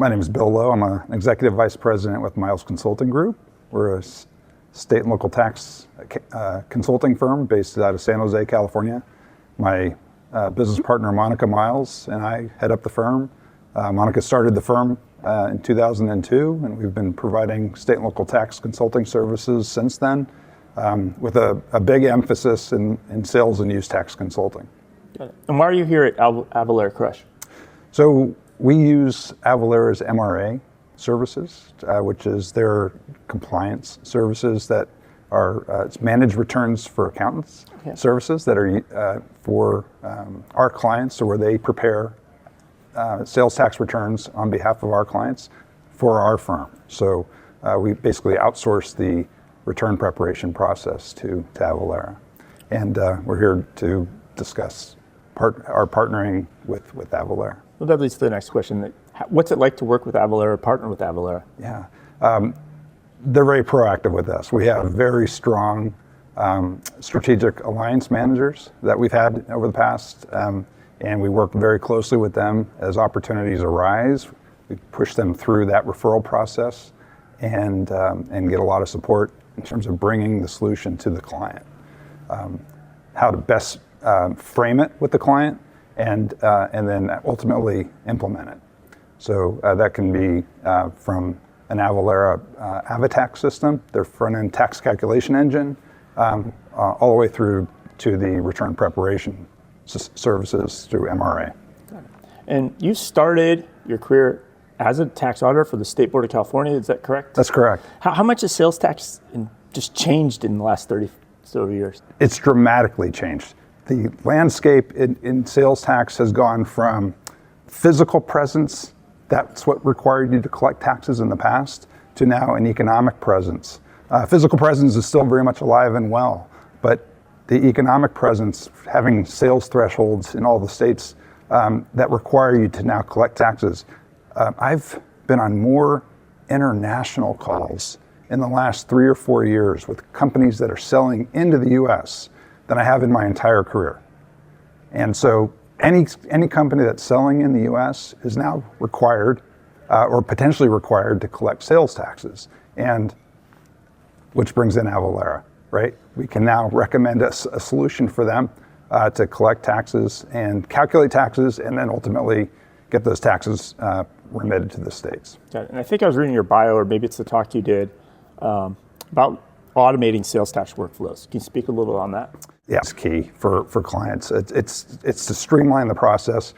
My name is Bill Loew. I'm an executive vice president with Miles Consulting Group. We're a state and local tax consulting firm based out of San Jose, California. My business partner, Monica Miles, and I head up the firm. Monica started the firm in 2002, and we've been providing state and local tax consulting services since then, with a big emphasis in sales and use tax consulting. Got it. And why are you here at Avalara Crush? So we use Avalara's MRA services, which is their compliance services that are it's managed returns for accountants services that are for our clients, so where they prepare sales tax returns on behalf of our clients for our firm. So we basically outsource the return preparation process to Avalara. And we're here to discuss our partnering with Avalara. Well, that leads to the next question. What's it like to work with Avalara, partner with Avalara? Yeah, they're very proactive with us. We have very strong strategic alliance managers that we've had over the past, and we work very closely with them as opportunities arise. We push them through that referral process and get a lot of support in terms of bringing the solution to the client. How to best frame it with the client and then ultimately implement it. So that can be from an Avalara Avatax system, their front-end tax calculation engine, all the way through to the return preparation services through MRA. Got it. And you started your career as a tax auditor for the State Board of California, is that correct? That's correct. How much has sales tax just changed in the last 30 so years? It's dramatically changed. The landscape in sales tax has gone from physical presence, that's what required you to collect taxes in the past, to now an economic presence. Physical presence is still very much alive and well, but the economic presence, having sales thresholds in all the states that require you to now collect taxes. I've been on more international calls in the last 3 or 4 years with companies that are selling into the US than I have in my entire career. And so any company that's selling in the US is now required or potentially required to collect sales taxes, and which brings in Avalara, right? We can now recommend a solution for them to collect taxes and calculate taxes and then ultimately get those taxes remitted to the states. Got it. And I think I was reading your bio, or maybe it's the talk you did, about automating sales tax workflows. Can you speak a little on that? Yeah, it's key for clients. It's to streamline the process.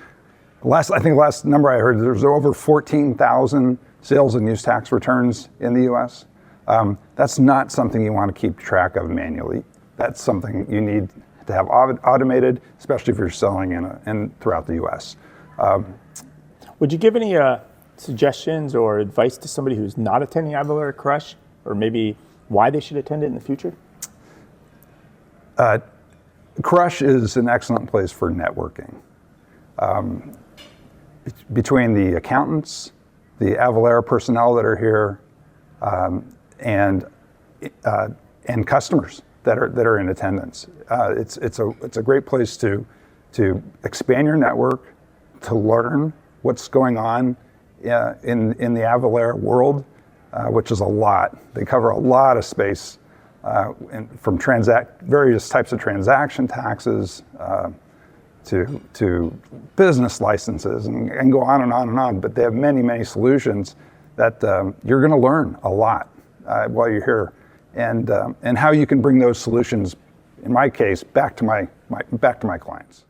I think the last number I heard, there's over 14,000 sales and use tax returns in the US. That's not something you want to keep track of manually. That's something you need to have automated, especially if you're selling throughout the US. Would you give any suggestions or advice to somebody who's not attending Avalara Crush, or maybe why they should attend it in the future? Crush is an excellent place for networking. Between the accountants, the Avalara personnel that are here, and customers that are in attendance, it's a great place to expand your network, to learn what's going on in the Avalara world, which is a lot. They cover a lot of space, from various types of transaction taxes to business licenses, and go on and on and on. But they have many solutions that you're going to learn a lot while you're here, and how you can bring those solutions, in my case, back to my clients.